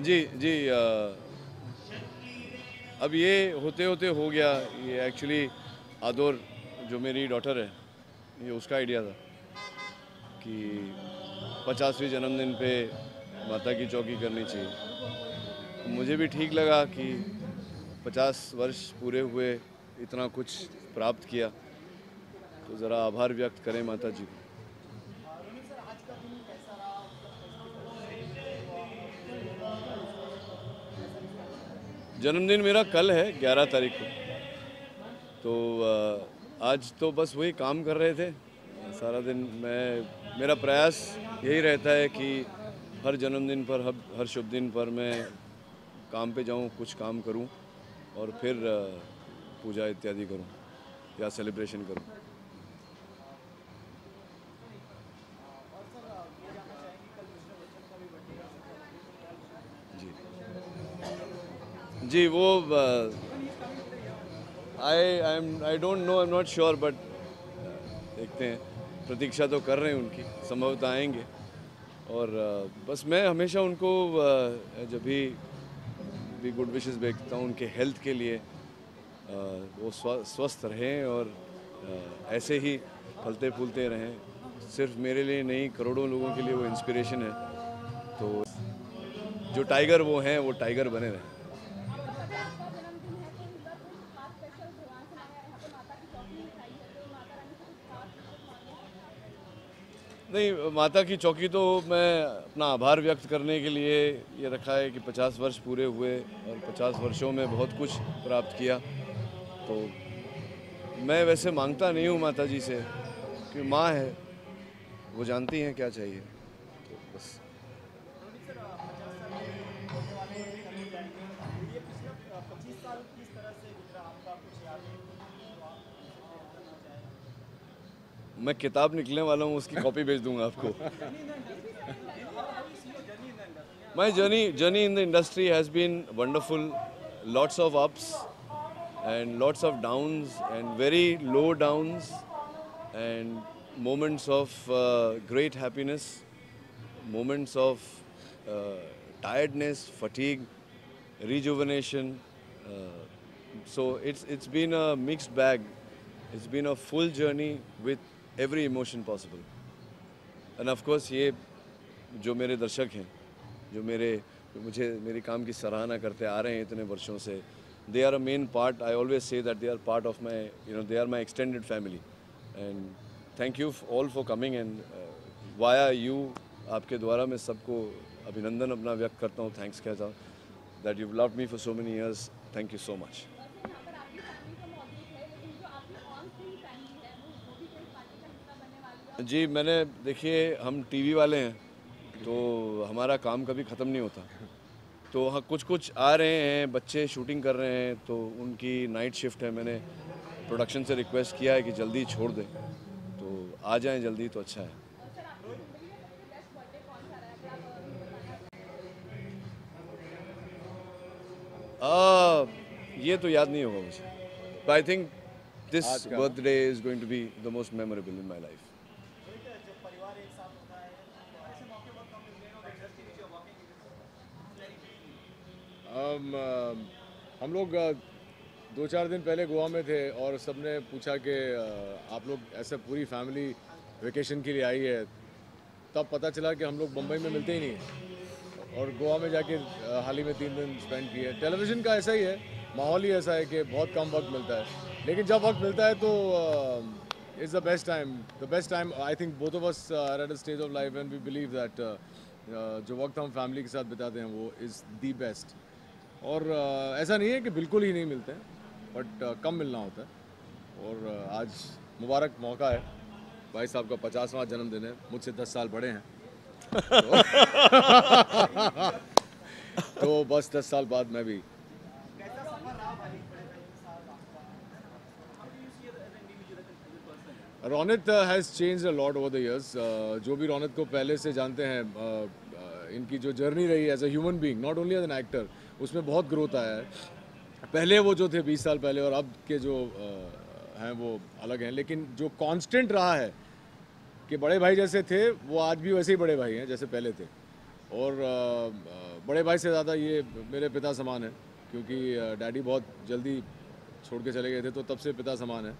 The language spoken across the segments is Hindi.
जी जी अब ये होते होते हो गया। ये एक्चुअली आदोर जो मेरी डॉटर है, ये उसका आइडिया था कि 50वीं जन्मदिन पे माता की चौकी करनी चाहिए। मुझे भी ठीक लगा कि 50 वर्ष पूरे हुए, इतना कुछ प्राप्त किया, तो ज़रा आभार व्यक्त करें माता जी को। जन्मदिन मेरा कल है 11 तारीख को। तो आज तो बस वही काम कर रहे थे सारा दिन। मेरा प्रयास यही रहता है कि हर जन्मदिन पर, हर शुभ दिन पर मैं काम पे जाऊं, कुछ काम करूं और फिर पूजा इत्यादि करूं या सेलिब्रेशन करूं। जी जी वो I don't know, I am not sure, but देखते हैं। प्रतीक्षा तो कर रहे हैं उनकी, संभवतः आएंगे। और बस मैं हमेशा उनको जब भी गुड विशेस भेजता हूँ उनके हेल्थ के लिए। वो स्वस्थ रहें और ऐसे ही फलते फूलते रहें। सिर्फ मेरे लिए नहीं, करोड़ों लोगों के लिए वो इंस्पिरेशन है। तो जो टाइगर वो हैं, वो टाइगर बने रहें। आपको पता है आपका जन्मदिन है तो इस बार कोई खास स्पेशल भगवान से मांगा है, यहाँ पे माता की चौकी बिठाई है तो माता रानी से कुछ खास विशेष मांगे हैं? नहीं, माता की चौकी तो मैं अपना आभार व्यक्त करने के लिए ये रखा है कि 50 वर्ष पूरे हुए और 50 वर्षों में बहुत कुछ प्राप्त किया। तो मैं वैसे मांगता नहीं हूँ माता जी से, कि माँ है, वो जानती हैं क्या चाहिए, तो बस। रोनित सर, 50 साल होने वाले हैं, कल हो जाएंगे। तो ये पिछला 25 साल किस तरह से गुजरा आपका, कुछ यादें जो आप हमसे शेयर करना चाहें? मैं किताब निकलने वाला हूँ, उसकी कॉपी भेज दूंगा आपको। Journey in the industry, how you see your journey in the industry? My journey in the industry has been wonderful. Lots of ups and lots of downs and very low downs and moments of great happiness, moments of uh, tiredness, fatigue, rejuvenation. Uh, so it's been a mixed bag. It's been a full journey with every emotion possible. And of course ये जो मेरे दर्शक हैं, जो मुझे मेरे काम की सराहना करते आ रहे हैं इतने वर्षों से, they are a main part. I always say that they are part of my, they are my extended family. And thank you all for coming and via you, आपके द्वारा मैं सबको अभिनंदन अपना व्यक्त करता हूँ, थैंक्स कहता हूँ that you loved me for so many years. Thank you so much. वैसे यहाँ पर आपकी फैमिली तो मौजूद है, लेकिन जो आपकी ऑन स्क्रीन फैमिली है वो भी कोई पार्टी का हिस्सा बनने वाली है? जी मैंने, देखिए हम टीवी वाले हैं तो हमारा काम कभी ख़त्म नहीं होता। तो हाँ, कुछ कुछ आ रहे हैं, बच्चे शूटिंग कर रहे हैं, तो उनकी नाइट शिफ्ट है। मैंने प्रोडक्शन से रिक्वेस्ट किया है कि जल्दी छोड़ दें, तो आ जाएं जल्दी तो अच्छा है। सर आपकी ज़िंदगी में सबसे बेस्ट बर्थडे कौन सा रहा है, अगर आप कुछ बताना चाहें? ये तो याद नहीं होगा मुझे, but I think this birthday is going to be the most memorable in my life. Rohit, जब परिवार एक साथ होता है तो ऐसे मौके बहुत कम मिलते हैं, और industry which you are working हम लोग 2-4 दिन पहले गोवा में थे और सबने पूछा कि आप लोग ऐसे पूरी फैमिली वेकेशन के लिए आई है। तब पता चला कि हम लोग मुंबई में मिलते ही नहीं हैं और गोवा में जाके हाल ही में 3 दिन स्पेंड किए। टेलीविज़न का ऐसा ही है, माहौल ही ऐसा है कि बहुत कम वक्त मिलता है, लेकिन जब वक्त मिलता है तो it's the best time I think both of us are at a stage of life and we believe that जो वक्त हम फैमिली के साथ बिताते हैं वो इज़ दी बेस्ट। और ऐसा नहीं है कि बिल्कुल ही नहीं मिलते हैं, बट कम मिलना होता है। और आज मुबारक मौका है, भाई साहब का 50वां जन्मदिन है, मुझसे 10 साल बड़े हैं। तो बस 10 साल बाद मैं भी। कैसा सफर रहा भाई बड़े भाई के साथ आपका? How do you see as an individual person? Ronit has change a lot over the years. जो भी रोनित को पहले से जानते हैं, इनकी जो जर्नी रही as a human being, not only as an actor, उसमें बहुत ग्रोथ आया है। पहले वो जो थे 20 साल पहले और अब के जो हैं वो अलग हैं, लेकिन जो कांस्टेंट रहा है कि बड़े भाई जैसे थे वो आज भी वैसे ही बड़े भाई हैं जैसे पहले थे। और बड़े भाई से ज़्यादा ये मेरे पिता समान है, क्योंकि डैडी बहुत जल्दी छोड़ के चले गए थे, तो तब से पिता समान है।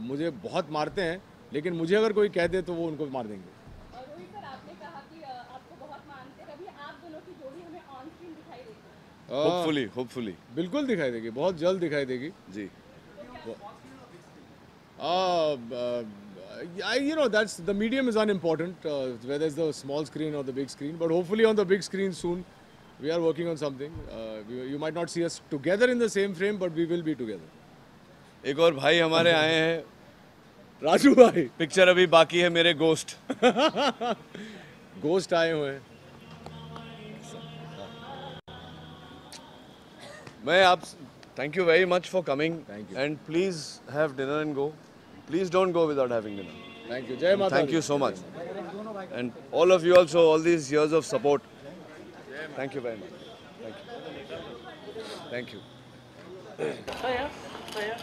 मुझे बहुत मारते हैं, लेकिन मुझे अगर कोई कह दे तो वो उनको मार देंगे। और रोहित सर, आपने कहा कि आपको बहुत मानते हैं, कभी आप दोनों की जोड़ी हमें ऑन स्क्रीन दिखाई देगी? होपफुली बिल्कुल दिखाई देगी, बहुत जल्द दिखाई देगी। जी। You know, that's the medium is unimportant, whether it's the small screen or the big screen. But hopefully on the big screen soon, we are working on something. You might not see us together in the same frame, but we will be together. एक और भाई हमारे आए हैं, राजू भाई, पिक्चर अभी बाकी है मेरे गोस्ट। गोस्ट आए हुए हैं। मैं आप thank you very much for coming Thank you. And please have dinner and go. Please don't go without having dinner. Thank you. जय माता Thank the. you so much. And all of you also, all these years of support. Thank you very much. Thank you.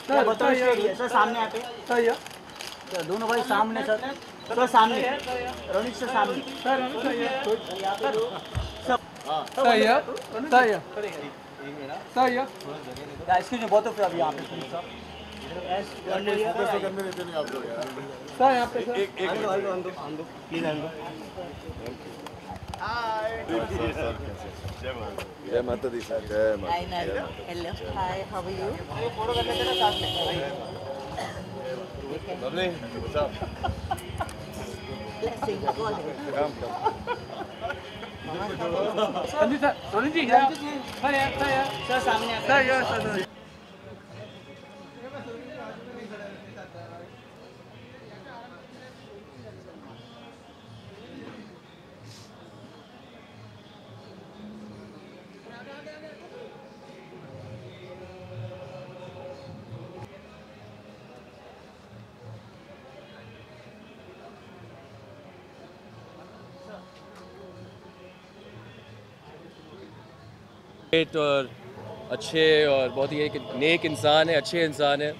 Sir बताओ सर, सामने आते सर, दोनों भाई सामने सर, सर सामने, रोनित सर सामने, इसके जो बहुत अभी यहाँ पे जय माता दी सर, जय माता Hi, Nando. Hello. Hi, how are you? Lovely. What's up? Blessing. Go ahead. Come. Sir सामने आते और अच्छे और बहुत ही एक नेक इंसान है, अच्छे इंसान है।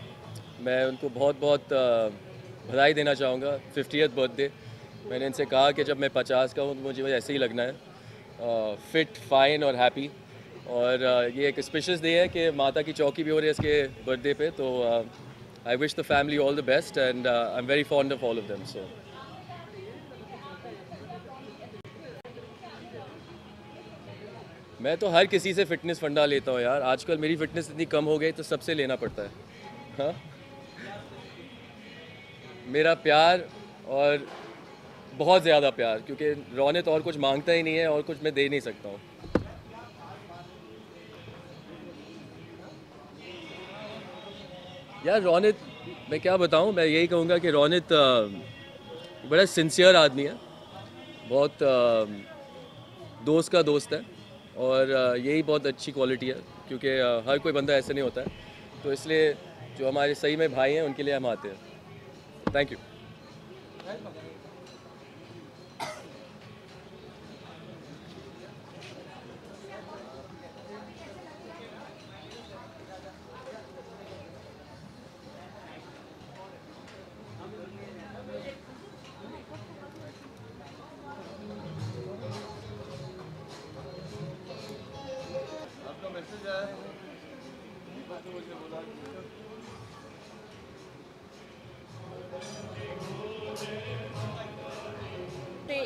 मैं उनको बहुत बहुत बधाई देना चाहूँगा 50th बर्थडे। मैंने इनसे कहा कि जब मैं 50 का हूँ तो मुझे ऐसे ही लगना है, फिट, फाइन और हैप्पी। और ये एक स्पेशल डे है कि माता की चौकी भी हो रही है इसके बर्थडे पे, तो I wish the family all the best and I am very fond of all of them. So मैं तो हर किसी से फिटनेस फंडा लेता हूँ यार। आजकल मेरी फिटनेस इतनी कम हो गई तो सबसे लेना पड़ता है। हाँ, मेरा प्यार और बहुत ज़्यादा प्यार, क्योंकि रौनित और कुछ मांगता ही नहीं है और कुछ मैं दे नहीं सकता हूँ। यार रौनित, मैं क्या बताऊँ, मैं यही कहूँगा कि रौनित बड़ा सिंसियर आदमी है, बहुत दोस्त का दोस्त है, और यही बहुत अच्छी क्वालिटी है, क्योंकि हर कोई बंदा ऐसे नहीं होता है। तो इसलिए जो हमारे सही में भाई हैं उनके लिए हम आते हैं। Thank you.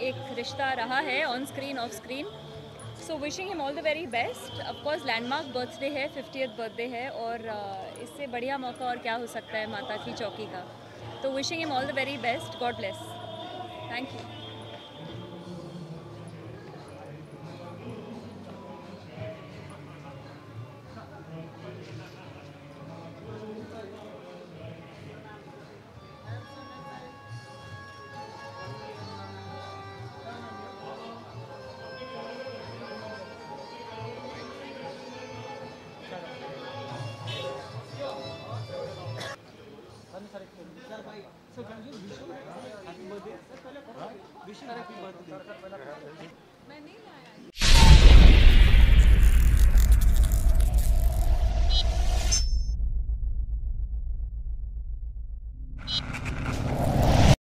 एक रिश्ता रहा है on screen of screen. So wishing him all the very best. Of course landmark birthday है, 50th बर्थडे है, और इससे बढ़िया मौका और क्या हो सकता है माता की चौकी का। तो wishing him all the very best. God bless. Thank you. मैं नहीं लाया।